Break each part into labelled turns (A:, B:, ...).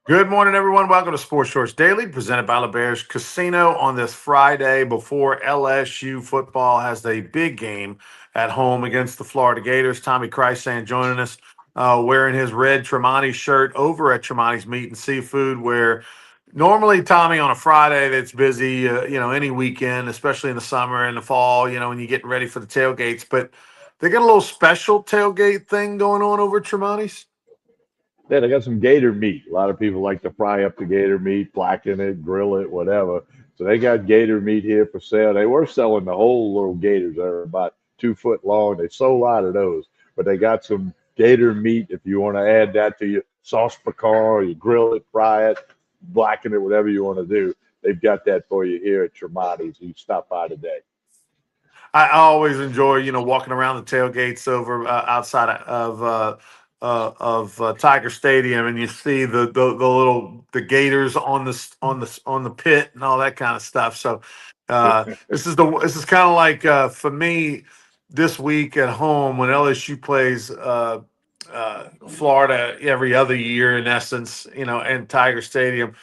A: Good morning, everyone. Welcome to Sports Shorts Daily, presented by LeBears Casino on this Friday before LSU football has a big game at home against the Florida Gators. Tommy Krysan joining us, wearing his red Tremonti shirt over at Tremonti's Meat and Seafood, where normally, Tommy, on a Friday that's busy, any weekend, especially in the summer and the fall, when you're getting ready for the tailgates. But they got a little special tailgate thing going on over at Tremonti's.
B: Yeah, they got some gator meat. A lot of people like to fry up the gator meat, blacken it, grill it, whatever. So they got gator meat here for sale. They were selling the whole little gators that are about 2 foot long. They sold a lot of those, but they got some gator meat if you want to add that to your sauce pecan or you grill it, fry it, blacken it, whatever you want to do. They've got that for you here at Tremonti's. You stop by today.
A: I always enjoy, walking around the tailgates over outside of Tiger Stadium, and you see the little the gators on the pit and all that kind of stuff. So this is kind of like for me this week at home when LSU plays Florida every other year in essence, in Tiger Stadium.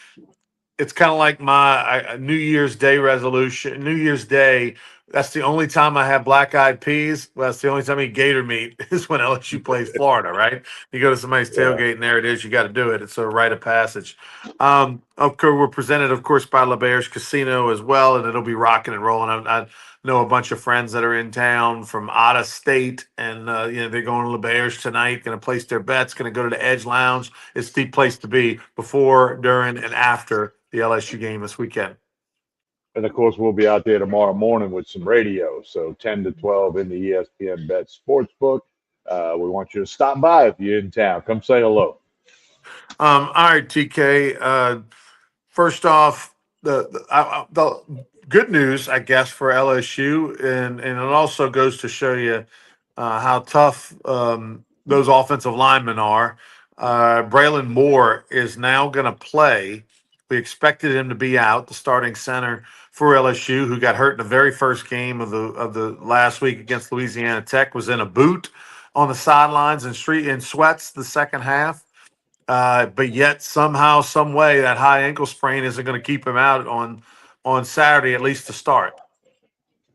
A: It's kind of like my New Year's Day resolution. New Year's Day, that's the only time I have black eyed peas. Well, that's the only time I eat gator meat is when LSU plays Florida, right? You go to somebody's
B: Yeah.
A: tailgate and there it is. You got to do it. It's a rite of passage. Of course, we're presented, of course, by LeBears Casino as well, and it'll be rocking and rolling. I know a bunch of friends that are in town from out of state, and they're going to LeBears tonight. Going to place their bets. Going to go to the Edge Lounge. It's the place to be before, during, and after the LSU game this weekend.
B: And of course, we'll be out there tomorrow morning with some radio. So 10 to 12 in the ESPN Bet Sportsbook. We want you to stop by if you're in town. Come say hello.
A: All right, TK. First off, the good news, I guess, for LSU, and it also goes to show you how tough those offensive linemen are. Braylon Moore is now going to play. We expected him to be out, the starting center for LSU, who got hurt in the very first game of the last week against Louisiana Tech, was in a boot on the sidelines and street in sweats the second half. But yet somehow, some way, that high ankle sprain isn't going to keep him out on Saturday, at least to start.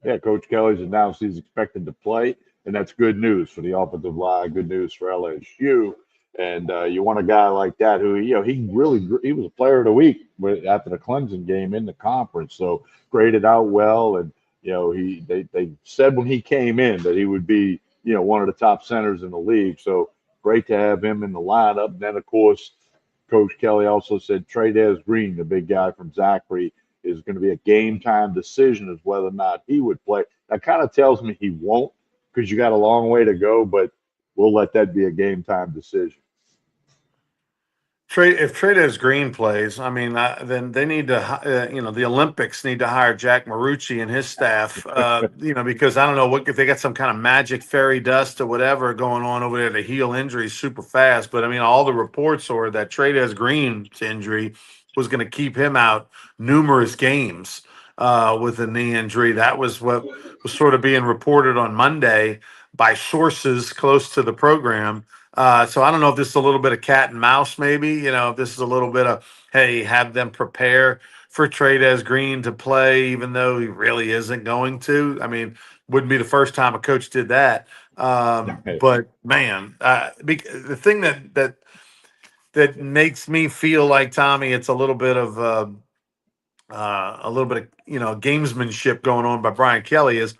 B: Yeah, Coach Kelly's announced he's expected to play, and that's good news for the offensive line. Good news for LSU. And you want a guy like that who, he was a player of the week after the Clemson game in the conference. So graded out well, and they said when he came in that he would be one of the top centers in the league. So great to have him in the lineup. And then of course, Coach Kelly also said Trey Green, the big guy from Zachary, is going to be a game time decision as whether or not he would play. That kind of tells me he won't because you got a long way to go, but we'll let that be a game time decision.
A: If Trades Green plays, I mean, then they need to, the Olympics need to hire Jack Marucci and his staff, because I don't know what if they got some kind of magic fairy dust or whatever going on over there to heal injuries super fast. But I mean, all the reports are that Trades Green's injury was going to keep him out numerous games with a knee injury. That was what was sort of being reported on Monday by sources close to the program. So I don't know if this is a little bit of cat and mouse, maybe. If this is a little bit of, hey, have them prepare for Trades Green to play, even though he really isn't going to. I mean, wouldn't be the first time a coach did that. But man, the thing that makes me feel like Tommy, it's a little bit of gamesmanship going on by Brian Kelly is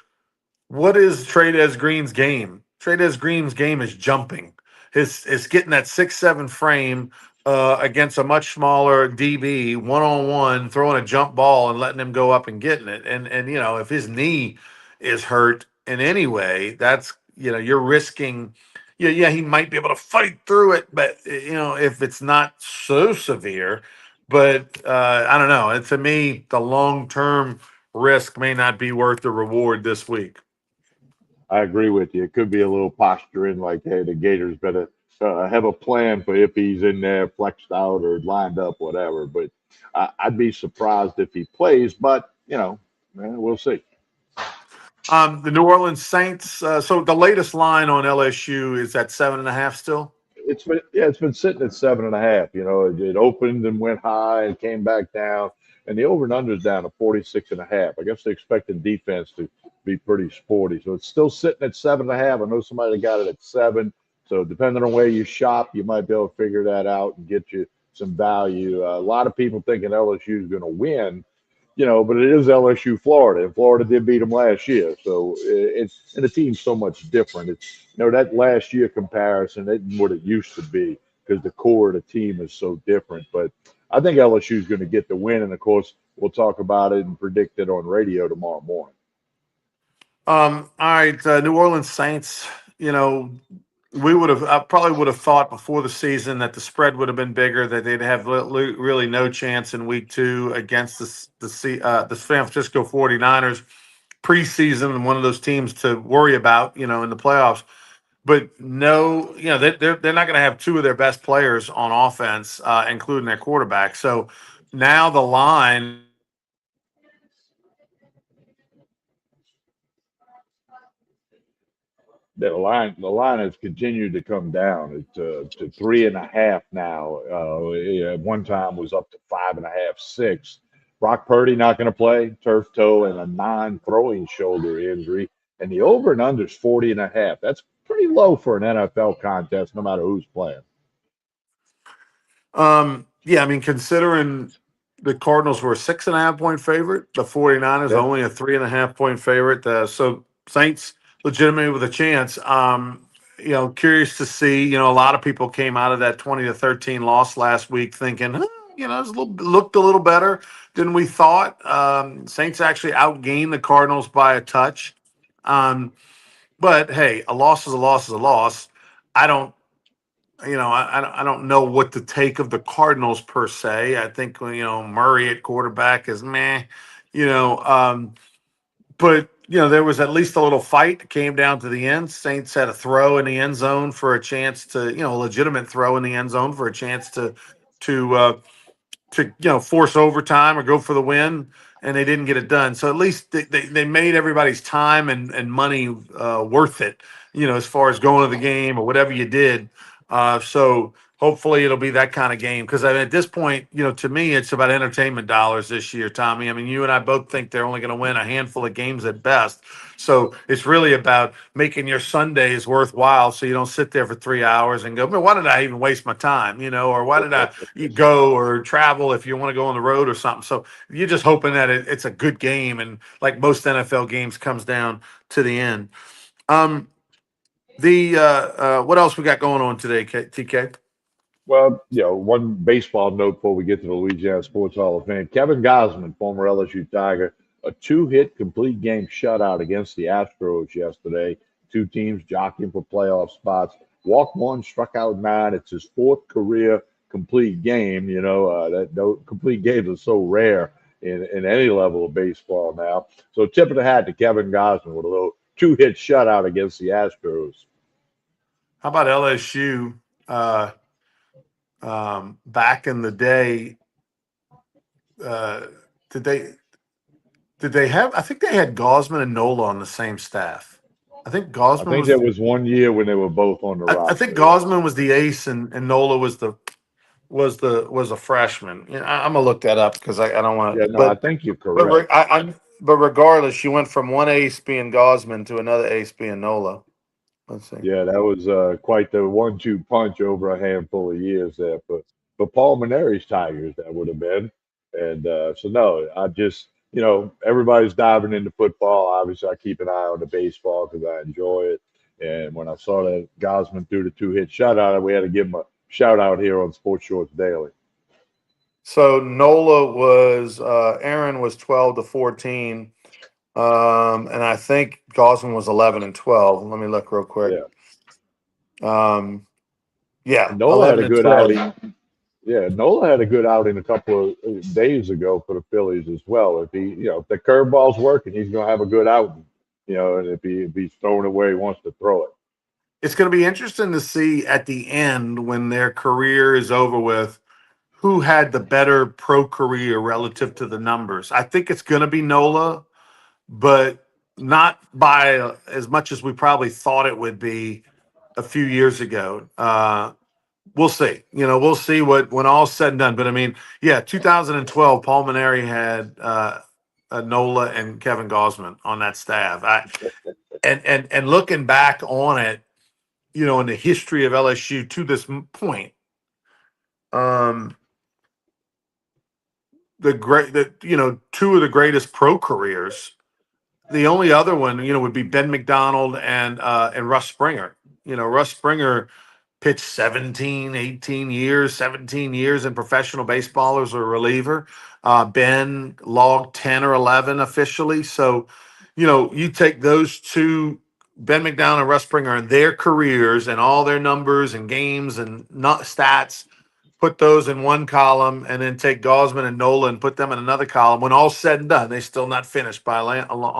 A: what is Trades Green's game? Trades Green's game is jumping. His is getting that 6'7" frame against a much smaller DB one on one, throwing a jump ball and letting him go up and getting it. And if his knee is hurt in any way, that's you're risking. Yeah, he might be able to fight through it, but if it's not so severe, but I don't know. And to me, the long term risk may not be worth the reward this week.
B: I agree with you. It could be a little posturing, like, hey, the Gators better have a plan for if he's in there flexed out or lined up, whatever. But I'd be surprised if he plays, but, we'll see.
A: The New Orleans Saints. So the latest line on LSU is at 7.5 still.
B: it's been sitting at 7.5. It opened and went high and came back down, and the over and under is down to 46.5. I guess they expected defense to be pretty sporty, so it's still sitting at 7.5. I know somebody that got it at 7. So depending on where you shop, you might be able to figure that out and get you some value. A lot of people thinking LSU is going to win, but it is LSU Florida, and Florida did beat them last year. So it's and the team's so much different. It's that last year comparison isn't what it used to be because the core of the team is so different. But I think LSU is going to get the win, and of course we'll talk about it and predict it on radio tomorrow morning.
A: All right, New Orleans Saints. You know, I probably would have thought before the season that the spread would have been bigger, that they'd have really no chance in week 2 against the San Francisco 49ers preseason, and one of those teams to worry about, in the playoffs. But no, they're not going to have two of their best players on offense, including their quarterback. So now the line.
B: The line has continued to come down. It's to 3.5 now. At one time was up to 5.5, 6. Brock Purdy not going to play, turf toe and a non-throwing shoulder injury, and the over and under is 40.5. That's pretty low for an NFL contest, no matter who's playing.
A: Yeah, I mean, considering the Cardinals were a 6.5 point favorite, the 49ers
B: Yeah.
A: only a 3.5 point favorite. So Saints legitimately with a chance. Curious to see. A lot of people came out of that 20-13 loss last week thinking, it's looked a little better than we thought. Saints actually outgained the Cardinals by a touch. But hey, a loss is a loss is a loss. I don't I don't know what to take of the Cardinals per se. I think Murray at quarterback is meh, you know. But there was at least a little fight. It came down to the end. Saints had a throw in the end zone for a chance to a legitimate throw in the end zone for a chance to force overtime or go for the win, and they didn't get it done. So at least they made everybody's time and money worth it, as far as going to the game or whatever you did. So hopefully it'll be that kind of game, because at this point, to me, it's about entertainment dollars this year, Tommy. I mean, you and I both think they're only going to win a handful of games at best. So it's really about making your Sundays worthwhile, so you don't sit there for 3 hours and go, "Man, why did I even waste my time?" Or why did I go or travel if you want to go on the road or something. So you're just hoping that it's a good game, and like most NFL games, comes down to the end. The what else we got going on today, TK?
B: Well, one baseball note before we get to the Louisiana Sports Hall of Fame. Kevin Gausman, former LSU Tiger, a two-hit complete game shutout against the Astros yesterday. Two teams jockeying for playoff spots. Walked one, struck out 9. It's his 4th career complete game. Those complete games are so rare in any level of baseball now. So tip of the hat to Kevin Gausman with a little two-hit shutout against the Astros.
A: How about LSU? Back in the day, uh, did they have? I think they had Gosman and Nola on the same staff. I think
B: I
A: Gosman
B: think
A: was.
B: there was one year when they were both on the
A: I think
B: roster.
A: Gosman was the ace, and Nola was a freshman. I'm gonna look that up because I don't want
B: Yeah,
A: to.
B: no, I think you're
A: But
B: correct.
A: but regardless, you went from one ace being Gosman to another ace being Nola. Let's see.
B: Yeah, that was quite the 1-2 punch over a handful of years there. But Paul Maneri's Tigers, that would have been. And so no, I just everybody's diving into football. Obviously, I keep an eye on the baseball because I enjoy it. And when I saw that Gosman threw the two-hit shutout, we had to give him a shout out here on Sports Shorts Daily.
A: So Nola was Aaron was 12-14, and I think Gosman was 11-12. Let me look real quick.
B: Yeah,
A: Yeah,
B: and Nola had
A: 11
B: a
A: and
B: good
A: 12.
B: outing. Yeah, Nola had a good outing a couple of days ago for the Phillies as well. If the curveball's working, he's going to have a good outing. And if he's throwing it where he wants to throw it.
A: It's going to be interesting to see at the end, when their career is over with, who had the better pro career relative to the numbers. I think it's going to be Nola, but not by as much as we probably thought it would be a few years ago. we'll see. We'll see what when all's said and done. But I mean, yeah, 2012, Paul Maneri had Nola and Kevin Gosman on that staff. And looking back on it, in the history of LSU to this point, um, two of the greatest pro careers. The only other one, would be Ben McDonald and Russ Springer. Russ Springer pitched 17 years in professional baseball as a reliever. Ben logged 10 or 11 officially. So, you take those two, Ben McDonald and Russ Springer, and their careers and all their numbers and games and not stats, put those in one column, and then take Gosman and Nola and put them in another column. When all's said and done, they still not finished by a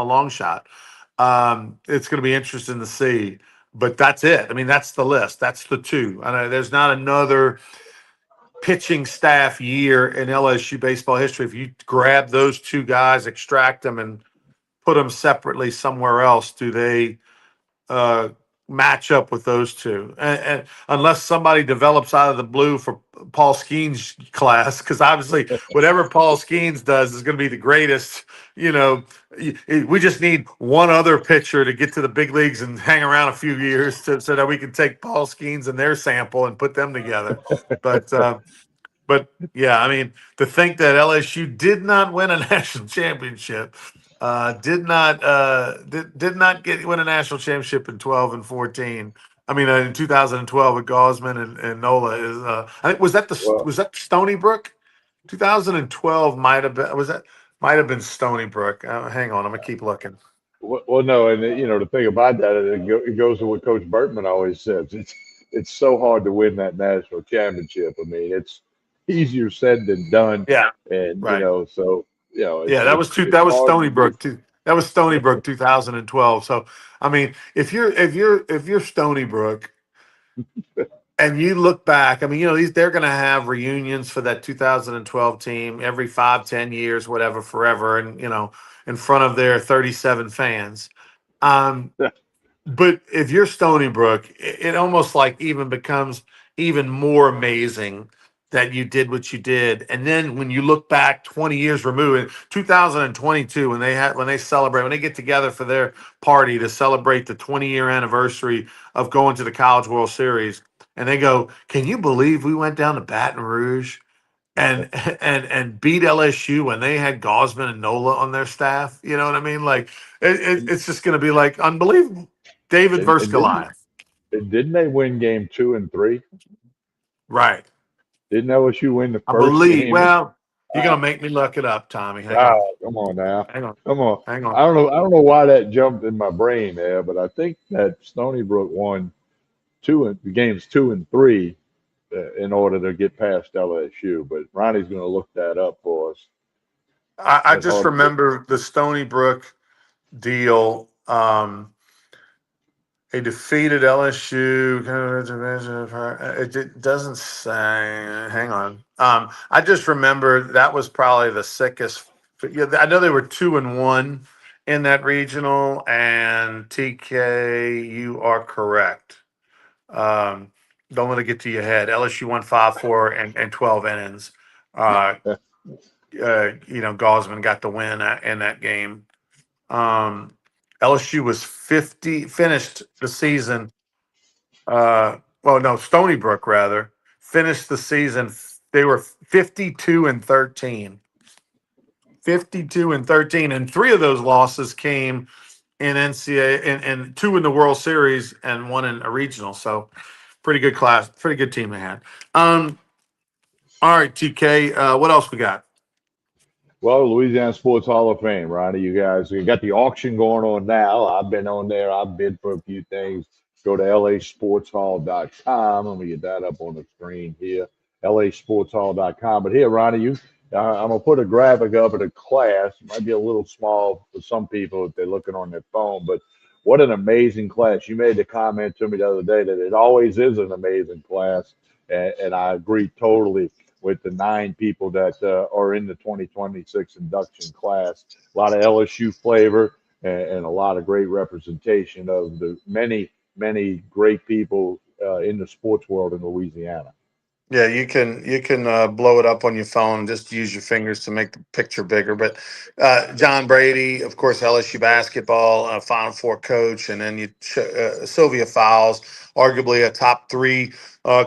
A: long shot. It's going to be interesting to see, but that's it. I mean, that's the list. That's the two. I know there's not another pitching staff year in LSU baseball history. If you grab those two guys, extract them, and put them separately somewhere else, do they uh, match up with those two? And unless somebody develops out of the blue for Paul Skeens' class, because obviously whatever Paul Skeens does is going to be the greatest. We just need one other pitcher to get to the big leagues and hang around a few years so that we can take Paul Skeens and their sample and put them together. But yeah, I mean, to think that LSU did not win a national championship, did not win a national championship in 12 and 14. I mean, in 2012 with Gosman and Nola is. I think
B: Well,
A: was that Stony Brook? 2012 might have been Stony Brook. Hang on, I'm gonna keep looking.
B: well, no, and the thing about that, it goes to what Coach Bertman always says. It's so hard to win that national championship. I mean, it's easier said than done,
A: Yeah,
B: and
A: right.
B: so
A: Yeah,
B: it's
A: that was
B: hard
A: Stony
B: to do.
A: Brook too. That was Stony Brook 2012. So I mean, if you're Stony Brook and you look back, I mean, they're going to have reunions for that 2012 team every 5, 10 years, whatever, forever, and in front of their 37 fans. Um, but if you're Stony Brook, it almost like even becomes even more amazing that you did what you did. And then when you look back 20 years removed, in 2022, when they get together for their party to celebrate the 20-year anniversary of going to the College World Series, and they go, "Can you believe we went down to Baton Rouge and and beat LSU when they had Gosman and Nola on their staff?" You know what I mean? Like it's just going to be like unbelievable. David
B: And,
A: versus
B: and didn't
A: Goliath,
B: didn't they win game 2 and 3?
A: right?
B: Didn't LSU win the
A: I
B: first
A: believe.
B: game?
A: Well, you're
B: Ah,
A: going to make me look it up, Tommy. Hang on,
B: come on now,
A: hang on,
B: come on.
A: hang
B: I
A: on.
B: don't know. I don't know why that jumped in my brain there, but I think that Stony Brook won the games 2 and 3 in order to get past LSU. But Ronnie's going to look that up for us.
A: I
B: That's
A: just
B: hard to get.
A: remember the Stony Brook deal. He defeated LSU. It doesn't say. Hang on. I just remember that was probably the sickest. Yeah, I know they were 2-1 in that regional. And TK, you are correct. Um, don't let it get to your head. LSU won 5-4 and 12 innings. Uh, Gosman got the win in that game. LSU was finished the season. Well, no, Stony Brook rather finished the season. They were 52-13, 52-13, and three of those losses came in NCAA, and two in the World Series, and one in a regional. So, pretty good team they had. Um, all right, TK, what else we got?
B: Well, Louisiana Sports Hall of Fame, Ronnie. You guys, you got the auction going on now. I've been on there. I've bid for a few things. Go to lasportshall.com. I'm gonna get that up on the screen here. lasportshall.com. But here, Ronnie, I'm gonna put a graphic up at a class. It might be a little small for some people if they're looking on their phone, but what an amazing class! You made the comment to me the other day that it always is an amazing class, and I agree totally with the 9 people that are in the 2026 induction class. A lot of LSU flavor and a lot of great representation of the many, many great people in the sports world in Louisiana.
A: Yeah, you can blow it up on your phone. Just use your fingers to make the picture bigger. But John Brady, of course, LSU basketball Final Four coach, and then Sylvia Fowles, arguably a top three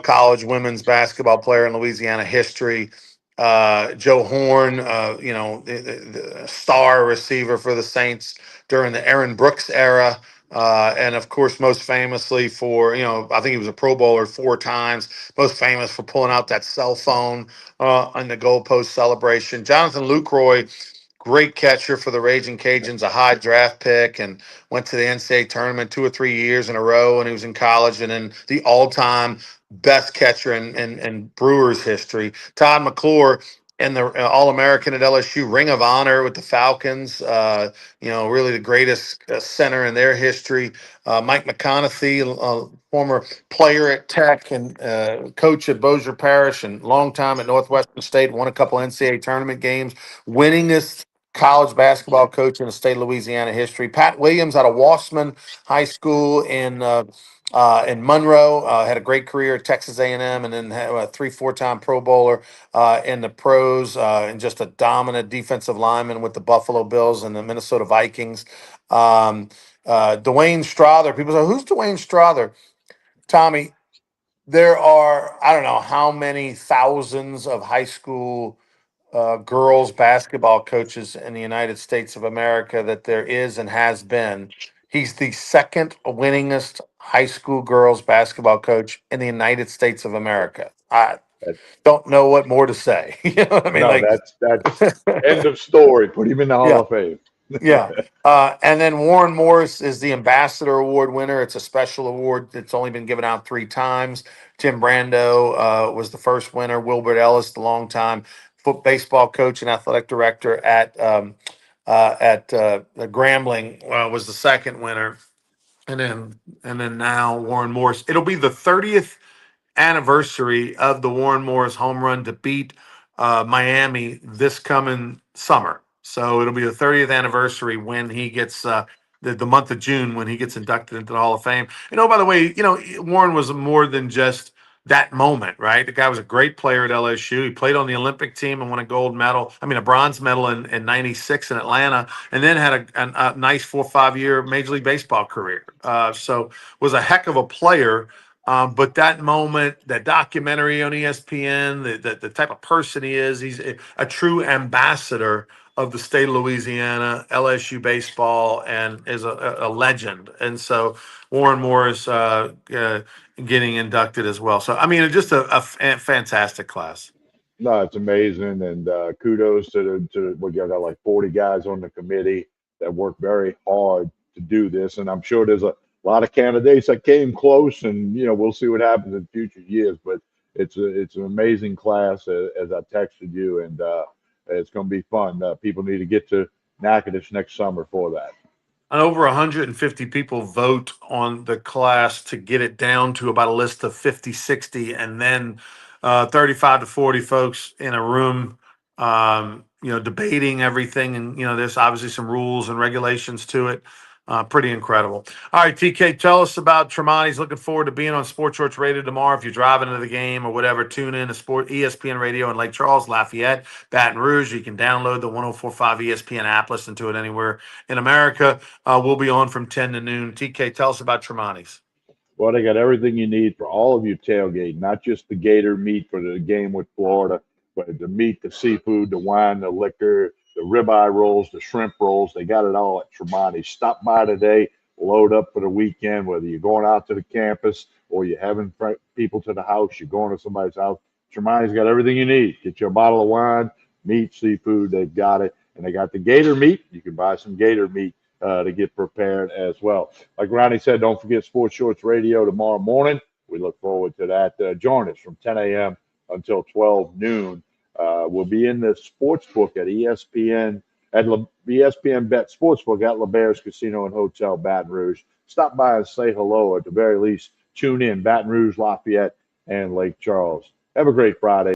A: college women's basketball player in Louisiana history. Joe Horn, the star receiver for the Saints during the Aaron Brooks era. And of course, most famously for, I think he was a Pro Bowler 4 times, most famous for pulling out that cell phone on the goalpost celebration. Jonathan Lucroy, great catcher for the Raging Cajuns, a high draft pick, and went to the NCAA tournament 2 or 3 years in a row when he was in college, and then the all-time best catcher in Brewers history. Todd McClure, and the All-American at LSU, Ring of Honor with the Falcons. Really the greatest center in their history. Mike McConaughey, former player at Tech and coach at Bossier Parish and long time at Northwestern State, won a couple NCAA tournament games, winningest college basketball coach in the state of Louisiana history. Pat Williams out of Wassman High School in Monroe, had a great career at Texas A&M, and then had a 3-4 time Pro Bowler in the pros, and just a dominant defensive lineman with the Buffalo Bills and the Minnesota Vikings. Dwayne Strother. People say, "Who's Dwayne Strother?" Tommy, there are, I don't know how many thousands of high school girls basketball coaches in the United States of America that there is and has been. He's the second winningest high school girls basketball coach in the United States of America. I
B: That,
A: don't know what more to say. You know what I mean?
B: no,
A: Like,
B: that's end of story. Put him in the Hall
A: yeah.
B: of Fame.
A: Yeah. And then Warren Morris is the Ambassador Award winner. It's a special award that's only been given out 3 times. Tim Brando was the first winner. Wilbert Ellis, the longtime baseball coach and athletic director at the Grambling, was the second winner. And then now Warren Morris. It'll be the 30th anniversary of the Warren Morris home run to beat Miami this coming summer. So it'll be the 30th anniversary when he gets the month of June when he gets inducted into the Hall of Fame. And oh, by the way, Warren was more than just that moment, right? The guy was a great player at LSU. He played on the Olympic team and won a gold medal. I mean, a bronze medal in '96 in Atlanta, and then had a nice 4 or 5 year Major League Baseball career. So was a heck of a player. But that moment, that documentary on ESPN, the type of person he is, he's a true ambassador of the state of Louisiana, LSU baseball, and is a legend. And so Warren Morris getting inducted as well. So, I mean, just a fantastic class.
B: No, it's amazing, and kudos to what you got like 40 guys on the committee that work very hard to do this, and I'm sure there's a lot of candidates that came close, and we'll see what happens in future years. But it's an amazing class, as I texted you, and it's going to be fun. People need to get to Natchitoches next summer for that.
A: And over 150 people vote on the class to get it down to about a list of 50, 60, and then 35 to 40 folks in a room, debating everything. And, there's obviously some rules and regulations to it. Pretty incredible. All right, TK, tell us about Tremonti's. Looking forward to being on Sports Shorts Radio tomorrow. If you're driving to the game or whatever, tune in to ESPN Radio in Lake Charles, Lafayette, Baton Rouge. You can download the 104.5 ESPN app, listen to it anywhere in America. We'll be on from 10 to noon. TK, tell us about Tremonti's.
B: Well, they got everything you need for all of your tailgate, not just the gator meat for the game with Florida, but the meat, the seafood, the wine, the liquor, the ribeye rolls, the shrimp rolls. They got it all at Tremonti's. Stop by today, load up for the weekend, whether you're going out to the campus or you're having people to the house, you're going to somebody's house. Tremonti's got everything you need. Get you a bottle of wine, meat, seafood, they've got it. And they got the gator meat. You can buy some gator meat to get prepared as well. Like Ronnie said, don't forget Sports Shorts Radio tomorrow morning. We look forward to that. Join us from 10 a.m. until 12 noon. We'll be in the sports book at ESPN ESPN Bet Sportsbook at LeBear's Casino and Hotel Baton Rouge. Stop by and say hello, or at the very least, tune in Baton Rouge, Lafayette, and Lake Charles. Have a great Friday.